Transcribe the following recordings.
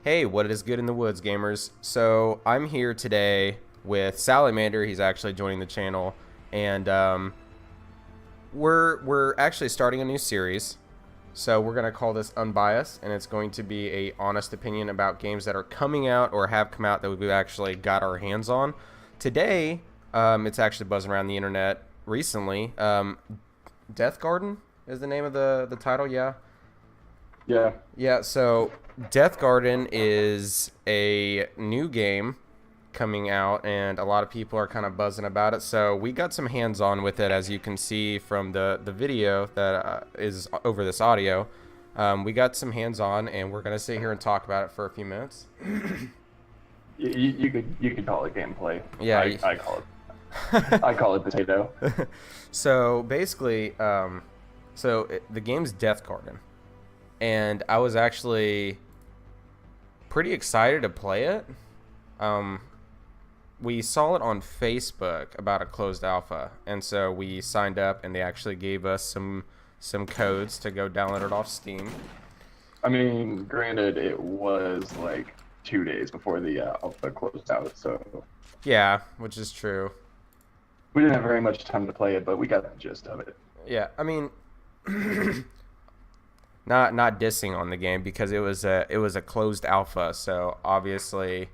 Hey, what is good in the woods, gamers? So I'm here today with Salleymander. He's actually joining the channel, and we're actually starting a new series. So we're gonna call this Unbiased, and it's going to be a honest opinion about games that are coming out or have come out that we've actually got our hands on. Today, it's actually buzzing around the internet recently. Deathgarden is the name of the title, yeah. Yeah. Yeah, so Deathgarden is a new game coming out, and a lot of people are kind of buzzing about it. So we got some hands-on with it, as you can see from the video that is over this audio. We got some hands-on, and we're going to sit here and talk about it for a few minutes. You could call it gameplay. Yeah, I call it I call it potato. So basically, the game's Deathgarden, and I was actually pretty excited to play it. We saw it on Facebook about a closed alpha, and so we signed up, and they actually gave us some codes to go download it off Steam. I mean, granted, it was like 2 days before the alpha closed out, so Yeah, which is true. we didn't have very much time to play it, but we got the gist of it. Yeah, I mean, not dissing on the game because it was a closed alpha, so obviously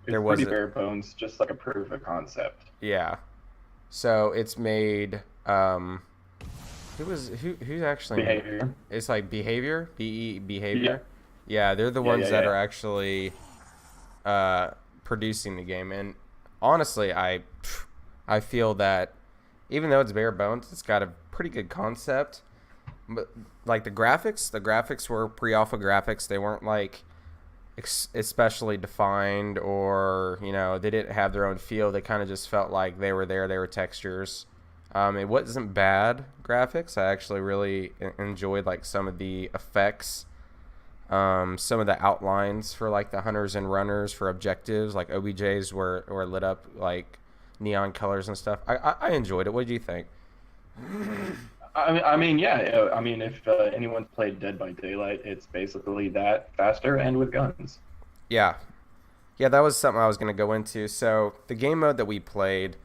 there It's pretty wasn't. bare bones, just like a proof of concept. Yeah, so it's made. Who's actually Behavior. It's like Behavior, Behavior. Yeah, they're the ones that are actually producing the game, and honestly, I feel that even though it's bare bones, it's got a pretty good concept. But like the graphics were pre-alpha graphics. They weren't like especially defined, or they didn't have their own feel. They kind of just felt like they were there. They were textures. It wasn't bad graphics. I actually really enjoyed like some of the effects, some of the outlines for like the hunters and runners for objectives, like OBJs were lit up like neon colors and stuff. I enjoyed it. What did you think? Yeah. I mean, if anyone's played Dead by Daylight, it's basically that faster and with guns. Yeah. Yeah, that was something I was going to go into. So the game mode that we played,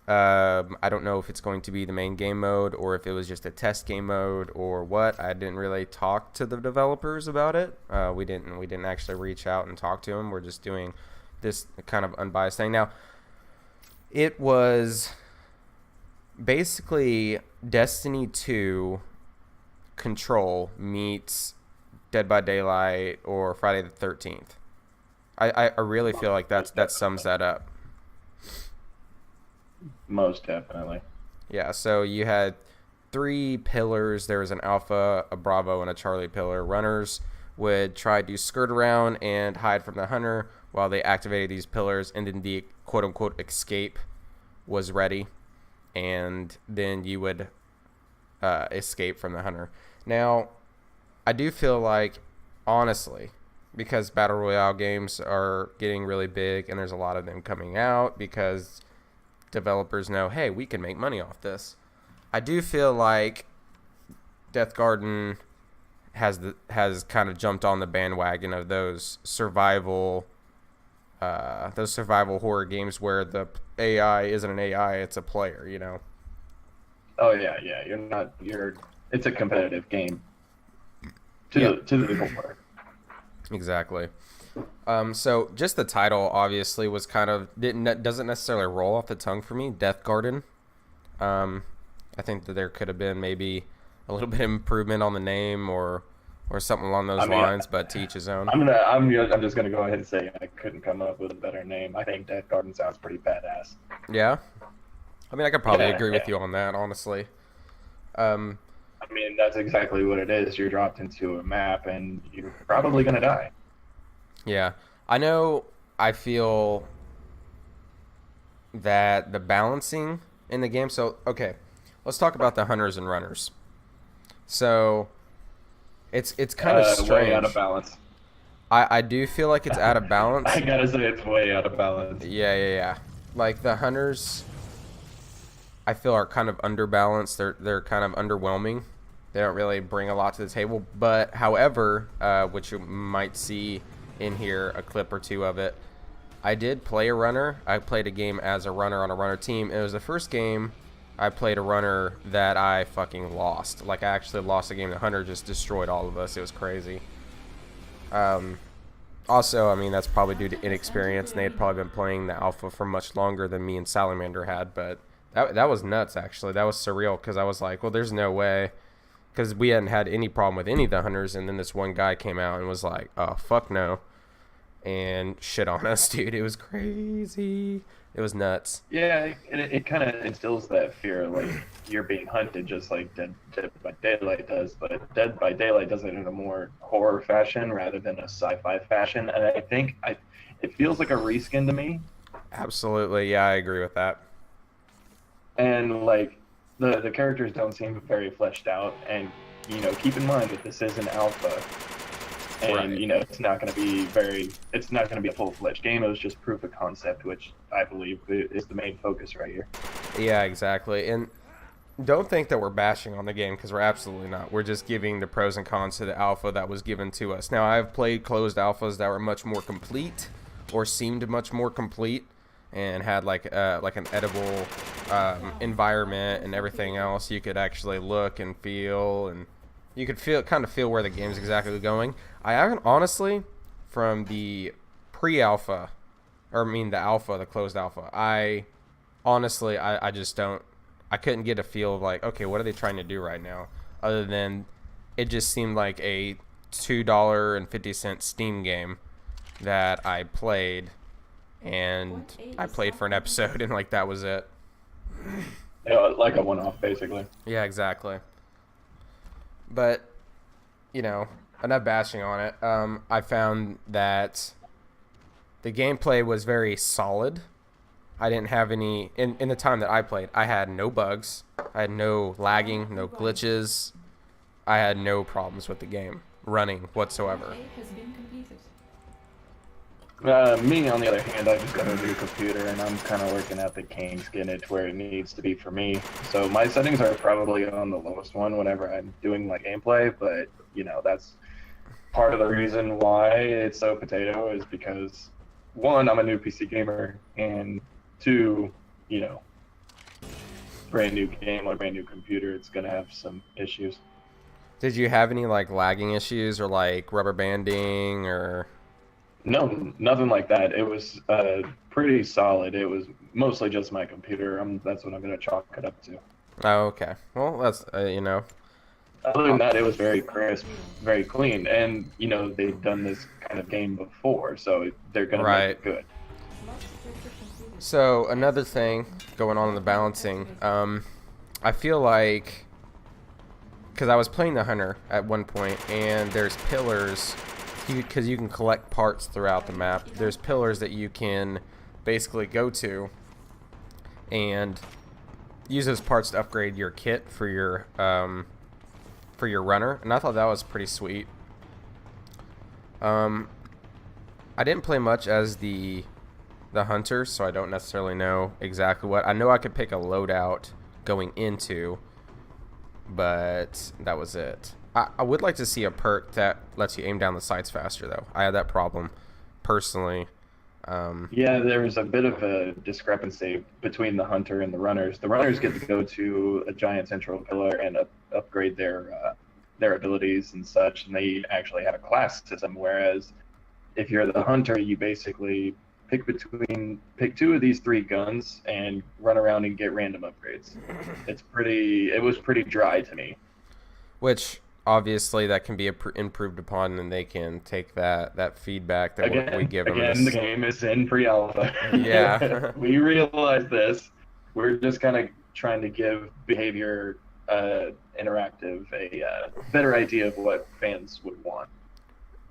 I don't know if it's going to be the main game mode or if it was just a test game mode or what. I didn't really talk to the developers about it. We didn't actually reach out and talk to them. We're just doing this kind of unbiased thing. Now, it was basically Destiny 2 Control meets Dead by Daylight or Friday the 13th. I really feel like that sums that up. Most definitely. Yeah, so you had 3 pillars. There was an Alpha, a Bravo, and a Charlie pillar. Runners would try to skirt around and hide from the hunter while they activated these pillars, and then the quote-unquote escape was ready, and then you would escape from the hunter. Now, I do feel like, honestly, because Battle Royale games are getting really big, and there's a lot of them coming out because developers know, hey, we can make money off this. I do feel like Deathgarden has kind of jumped on the bandwagon of those survival horror games where the AI isn't an AI, it's a player, Oh yeah. It's a competitive game. To the core. Exactly. So just the title obviously was kind of doesn't necessarily roll off the tongue for me. Deathgarden. I think that there could have been maybe a little bit of improvement on the name or something along those lines, but to each his own. I'm just gonna go ahead and say I couldn't come up with a better name. I think Death Garden sounds pretty badass. Yeah. I mean, I could probably agree with you on that, honestly. I mean, that's exactly what it is. You're dropped into a map, and you're probably gonna die. Yeah. I feel that the balancing in the game. So, okay, let's talk about the hunters and runners. So, it's kind of strange. Way out of balance. I do feel like it's out of balance. I gotta say, it's way out of balance. Yeah. Like the hunters, I feel are kind of underbalanced. They're kind of underwhelming. They don't really bring a lot to the table. But however, which you might see in here, a clip or two of it, I did play a runner. I played a game as a runner on a runner team. It was the first game I played a runner that I fucking lost. Like, I actually lost a game. The hunter just destroyed all of us. It was crazy. Also, I mean, that's probably due to inexperience, and they had probably been playing the alpha for much longer than me and Salleymander had, but that was nuts, actually. That was surreal, because I was like, well, there's no way, because we hadn't had any problem with any of the hunters, and then this one guy came out and was like, oh, fuck no, and shit on us, dude. It was crazy. It was nuts. Yeah, it kind of instills that fear, like you're being hunted, just like Dead by Daylight does. But Dead by Daylight does it in a more horror fashion rather than a sci-fi fashion, and I think it feels like a reskin to me. Absolutely, yeah, I agree with that. And like the characters don't seem very fleshed out, and keep in mind that this is an alpha. And Right. it's not going to be a full-fledged game. It was just proof of concept, which I believe is the main focus right here. Yeah, exactly. And don't think that we're bashing on the game, because we're absolutely not. We're just giving the pros and cons to the alpha that was given to us. Now, I've played closed alphas that were much more complete, or seemed much more complete, and had like an edible environment and everything else. You could actually look and feel, and you could kind of feel where the game's exactly going. I haven't, honestly, from the pre-alpha, or I mean the alpha, the closed alpha, I just don't, I couldn't get a feel of like, okay, what are they trying to do right now? Other than it just seemed like a $2.50 Steam game that I played, and I played for an episode, and like that was it. Like a one-off, basically. Yeah, exactly. But, enough bashing on it. I found that the gameplay was very solid. I didn't have any, in the time that I played, I had no bugs. I had no lagging, no glitches. I had no problems with the game running whatsoever. Me, on the other hand, I just got a new computer, and I'm kind of working at the kinks, getting it to where it needs to be for me. So my settings are probably on the lowest one whenever I'm doing my gameplay, but, that's part of the reason why it's so potato is because, one, I'm a new PC gamer, and two, brand new game, like brand new computer, it's going to have some issues. Did you have any like lagging issues or like rubber banding or? No, nothing like that. It was pretty solid. It was mostly just my computer. That's what I'm going to chalk it up to. Oh, okay. Well, that's Other than that, it was very crisp, very clean, and they've done this kind of game before, so they're going to make it good. So another thing going on in the balancing, I feel like, because I was playing the hunter at one point, and there's pillars, because you can collect parts throughout the map. There's pillars that you can basically go to and use those parts to upgrade your kit for your runner, and I thought that was pretty sweet. I didn't play much as the hunter, so I don't necessarily know exactly what. I know I could pick a loadout going into, but that was it. I would like to see a perk that lets you aim down the sights faster, though. I had that problem personally. Yeah, there was a bit of a discrepancy between the hunter and the runners. The runners get to go to a giant central pillar and upgrade their abilities and such, and they actually have a class system. Whereas if you're the hunter, you basically pick two of these three guns and run around and get random upgrades. It was pretty dry to me. Which obviously that can be improved upon, and they can take that feedback that we give them. Again, the game is in pre-alpha. Yeah. We realize this. We're just kind of trying to give behavior interactive a better idea of what fans would want.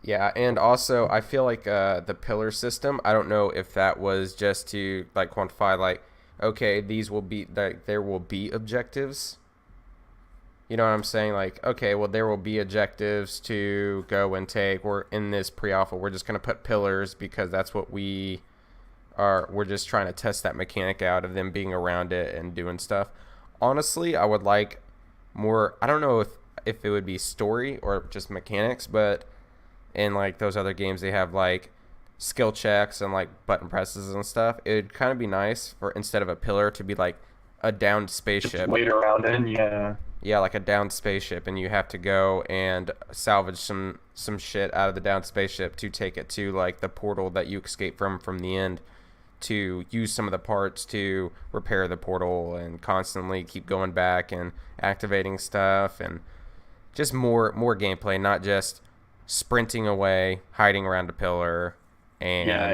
Yeah, and also I feel like the pillar system, I don't know if that was just to like quantify like, okay, these will be like, there will be objectives. You know what I'm saying? Like, okay, well, there will be objectives to go and take. We're in this pre-alpha. We're just going to put pillars because that's what we are. We're just trying to test that mechanic out of them being around it and doing stuff. Honestly, I would like more. I don't know if it would be story or just mechanics, but in like those other games they have like skill checks and like button presses and stuff. It'd kind of be nice for instead of a pillar to be like a downed spaceship. Just wait around in, yeah. Yeah, like a downed spaceship, and you have to go and salvage some shit out of the downed spaceship to take it to like the portal that you escape from the end, to use some of the parts to repair the portal and constantly keep going back and activating stuff, and just more gameplay, not just sprinting away, hiding around a pillar. And yeah,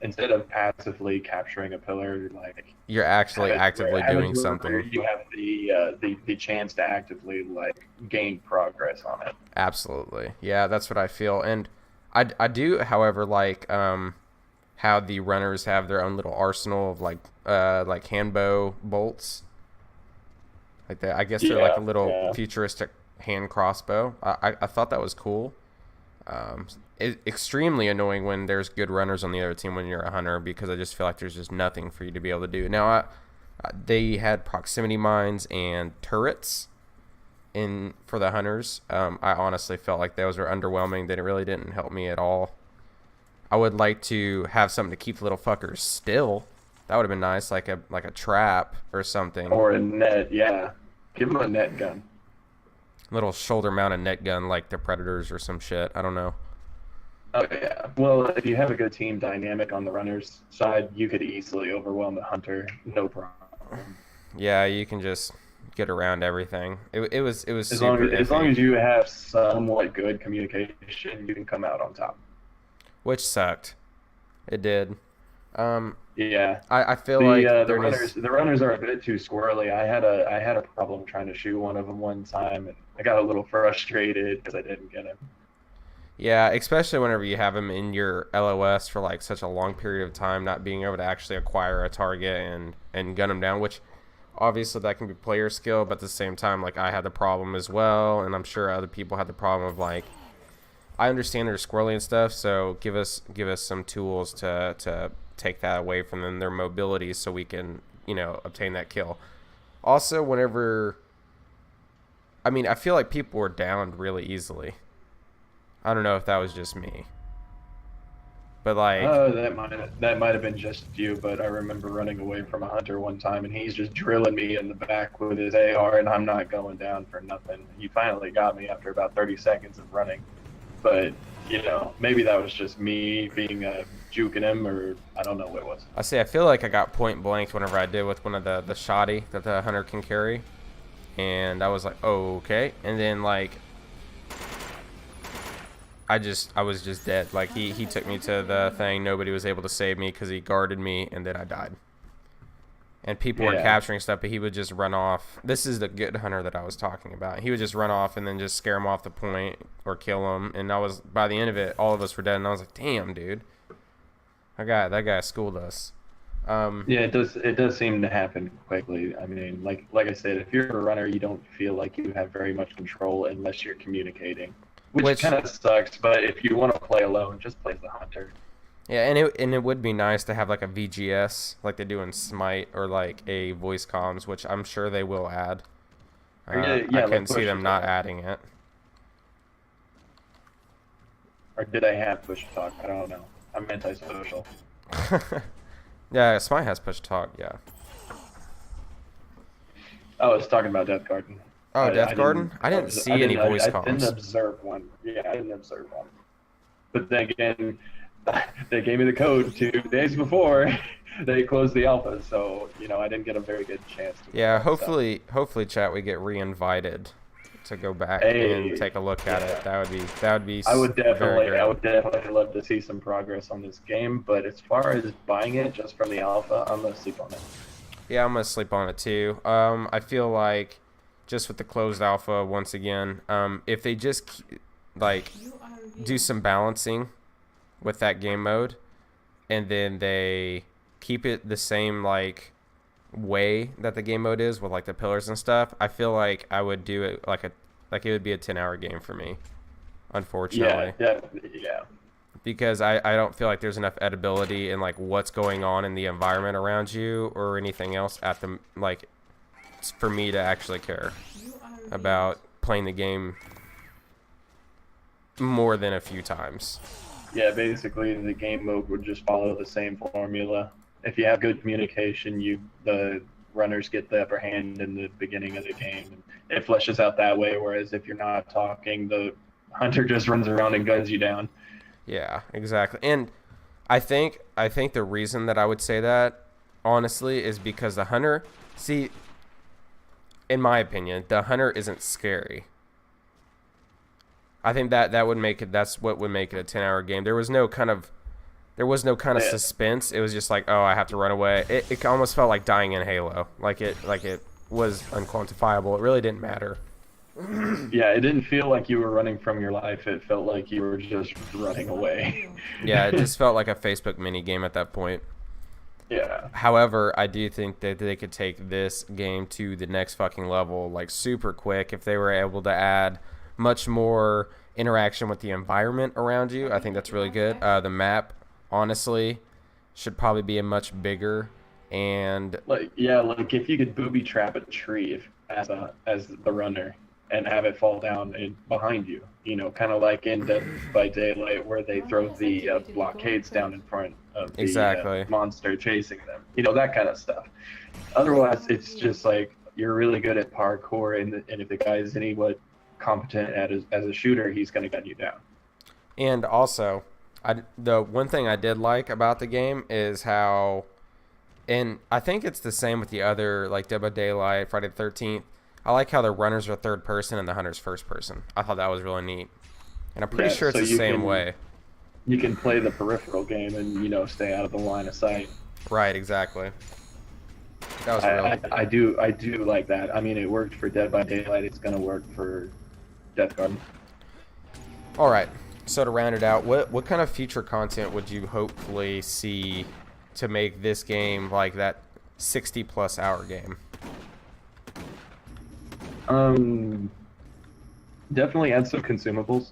instead of passively capturing a pillar, like you're actually actively doing where something. you have the chance to actively like gain progress on it. Absolutely, yeah, that's what I feel. And I do, however, like how the runners have their own little arsenal of like handbow bolts, like that. I guess they're like a little futuristic hand crossbow. I thought that was cool. Extremely annoying when there's good runners on the other team when you're a hunter, because I just feel like there's just nothing for you to be able to do. Now, they had proximity mines and turrets in for the hunters. I honestly felt like those were underwhelming. They really didn't help me at all. I would like to have something to keep the little fuckers still. That would have been nice, like a trap or something. Or a net, yeah. Give them a net gun. Little shoulder-mounted net gun like the Predators or some shit. I don't know. Oh, yeah. Well, if you have a good team dynamic on the runner's side, you could easily overwhelm the hunter. No problem. Yeah, you can just get around everything. It was as long as you have somewhat good communication, you can come out on top. Which sucked. It did. Yeah. I feel like the runners are a bit too squirrely. I had a problem trying to shoot one of them one time, and I got a little frustrated because I didn't get him. Yeah, especially whenever you have him in your LOS for like such a long period of time, not being able to actually acquire a target and gun him down, which obviously that can be player skill, but at the same time, like I had the problem as well, and I'm sure other people had the problem of like, I understand they're squirrely and stuff, so give us some tools to take that away from them, their mobility, so we can, obtain that kill. Also, I feel like people were downed really easily. I don't know if that was just me, but like, that might have been just you. But I remember running away from a hunter one time, and he's just drilling me in the back with his AR, and I'm not going down for nothing. He finally got me after about 30 seconds of running, but maybe that was just me being juking him, or I don't know what it was. I feel like I got point blanked whenever I did with one of the shoddy that the hunter can carry, and I was like, oh, okay, and then like. I was just dead. Like he took me to the thing. Nobody was able to save me because he guarded me, and then I died. And people were capturing stuff, but he would just run off. This is the good hunter that I was talking about. He would just run off and then just scare him off the point or kill him. And by the end of it, all of us were dead. And I was like, damn, dude, that guy schooled us. Yeah, it does seem to happen quickly. I mean, like I said, if you're a runner, you don't feel like you have very much control unless you're communicating. Which kind of sucks, but if you want to play alone, just play the hunter. Yeah, and it would be nice to have like a VGS like they do in Smite, or like a voice comms, which I'm sure they will add. I couldn't see them not adding it. Or did I have push talk? I don't know. I'm antisocial. Yeah, Smite has push talk. Yeah. I was talking about Deathgarden. Oh, Deathgarden? I didn't see any voice comms. I didn't observe one. Yeah, I didn't observe one. But then again, they gave me the code 2 days before they closed the alpha, so I didn't get a very good chance to. Yeah, hopefully, chat, we get re-invited to go back and take a look at it. That would be. I would definitely love to see some progress on this game, but as far as buying it just from the alpha, I'm gonna sleep on it. Yeah, I'm gonna sleep on it too. I feel like. Just with the closed alpha, once again, if they just like do some balancing with that game mode, and then they keep it the same like way that the game mode is with like the pillars and stuff, I feel like I would do it like it would be a 10-hour game for me, unfortunately. Yeah. Because I don't feel like there's enough edibility in like what's going on in the environment around you or anything else at the like. For me to actually care about playing the game more than a few times. Yeah, basically the game mode would just follow the same formula. If you have good communication, the runners get the upper hand in the beginning of the game. It fleshes out that way, whereas if you're not talking, the hunter just runs around and guns you down. Yeah, exactly. And I think the reason that I would say that, honestly, is because the hunter, see, in my opinion, the hunter isn't scary. I think that would make it. That's what would make it a 10-hour game. There was no kind of suspense. It was just like, oh, I have to run away. It almost felt like dying in Halo. Like it was unquantifiable. It really didn't matter. Yeah, it didn't feel like you were running from your life. It felt like you were just running away. Yeah, it just felt like a Facebook mini game at that point. Yeah. However, I do think that they could take this game to the next fucking level, like super quick, if they were able to add much more interaction with the environment around you. I think that's really good. The map, honestly, should probably be a much bigger and like if you could booby trap a tree as the runner and have it fall down behind you, kind of like in Dead by Daylight where they throw the blockades down in front of the monster chasing them, that kind of stuff. Otherwise, it's just like you're really good at parkour, and if the guy is anywhat competent as a shooter, he's going to gun you down. And also, the one thing I did like about the game is how, and I think it's the same with the other, like Dead by Daylight, Friday the 13th, I like how the runners are third person and the hunters first person. I thought that was really neat. And I'm pretty sure it's the same way. You can play the peripheral game and, stay out of the line of sight. Right, exactly. That was really I do like that. I mean, it worked for Dead by Daylight. It's going to work for Deathgarden. All right. So to round it out, what kind of future content would you hopefully see to make this game like that 60+ hour game? Definitely add some consumables.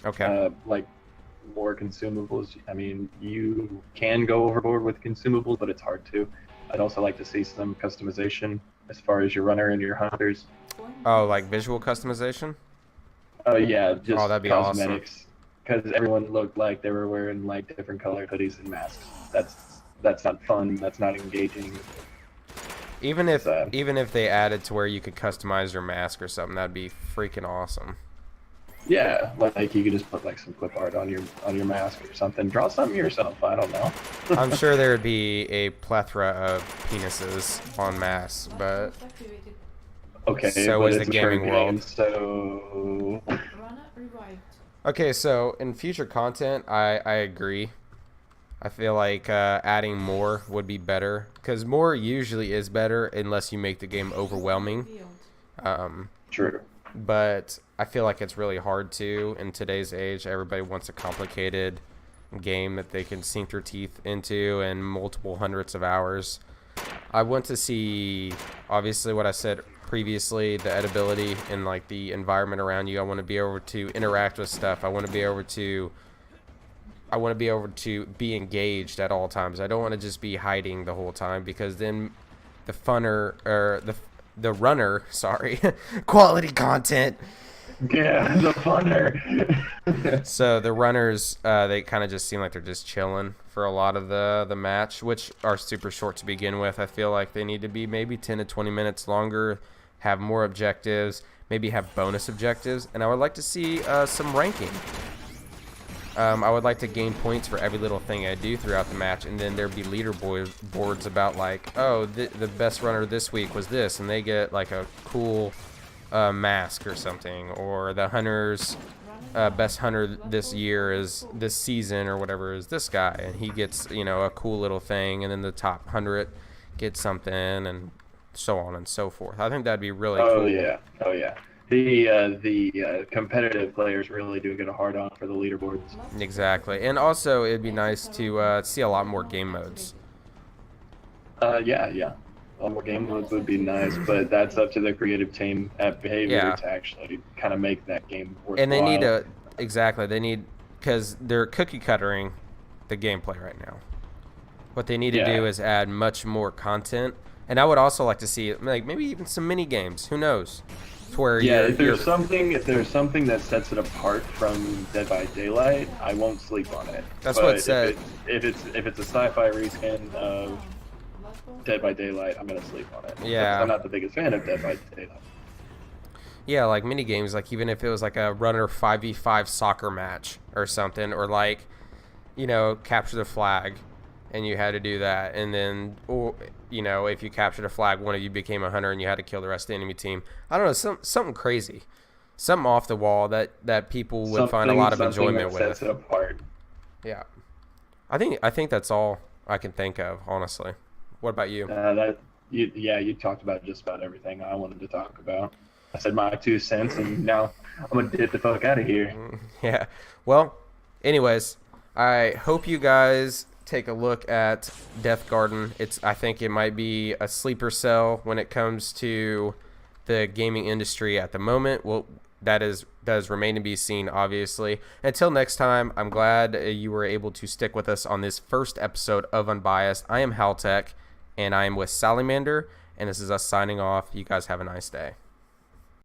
Okay. Like more consumables. I mean, you can go overboard with consumables, but it's hard to. I'd also like to see some customization as far as your runner and your hunters. Oh, like visual customization? Oh yeah, just that'd be cosmetics. Because everyone looked like they were wearing like different colored hoodies and masks. That's not fun. That's not engaging. Even if they added to where you could customize your mask or something, that'd be freaking awesome. Yeah, like you could just put like some clip art on your mask or something. Draw something yourself. I don't know. I'm sure there would be a plethora of penises on masks, but okay. So is the gaming world. So okay, so in future content, I agree. I feel like adding more would be better, because more usually is better unless you make the game overwhelming. True. But I feel like it's really hard to in today's age. Everybody wants a complicated game that they can sink their teeth into in multiple hundreds of hours. I want to see, obviously, what I said previously, the edibility and like the environment around you. I want to be able to interact with stuff. I want to be able to be engaged at all times. I don't want to just be hiding the whole time, because then the runner, sorry, quality content. Yeah, the funner. So the runners, they kind of just seem like they're just chilling for a lot of the match, which are super short to begin with. I feel like they need to be maybe 10 to 20 minutes longer, have more objectives, maybe have bonus objectives, and I would like to see some ranking. I would like to gain points for every little thing I do throughout the match, and then there'd be leaderboards about like, oh, the best runner this week was this, and they get like a cool mask or something, or the hunter's best hunter this year is this season or whatever is this guy, and he gets a cool little thing, and then the top 100 gets something, and so on and so forth. I think that'd be really cool. Oh yeah. The competitive players really do get a hard on for the leaderboards. Exactly, and also it'd be nice to see a lot more game modes. Yeah. A lot more game modes would be nice, but that's up to the creative team at Behavior to actually kind of make that game worthwhile. And they need because they're cookie cuttering the gameplay right now. What they need to do is add much more content, and I would also like to see like maybe even some mini games. Who knows? to where Yeah, you're if there's something that sets it apart from Dead by Daylight, I won't sleep on it. that's But what it said. if it's a sci-fi reskin of Dead by Daylight, I'm gonna sleep on it. Yeah. I'm not the biggest fan of Dead by Daylight. Yeah, like mini games, like even if it was like a runner 5v5 soccer match or something, or like, capture the flag, and you had to do that, and then, or if you captured a flag, one of you became a hunter, and you had to kill the rest of the enemy team. I don't know, something crazy, something off the wall that people would find a lot of enjoyment with. Sets it apart. Yeah, I think that's all I can think of, honestly. What about you? You talked about just about everything I wanted to talk about. I said my 2 cents, and now I'm gonna dip the fuck out of here. Yeah. Well, anyways, I hope you guys take a look at Deathgarden. I think it might be a sleeper cell when it comes to the gaming industry at the moment. Well, does remain to be seen, obviously. Until next time, I'm glad you were able to stick with us on this first episode of Unbiased. I am HowlTech, and I am with Salleymander, and this is us signing off. You guys have a nice day.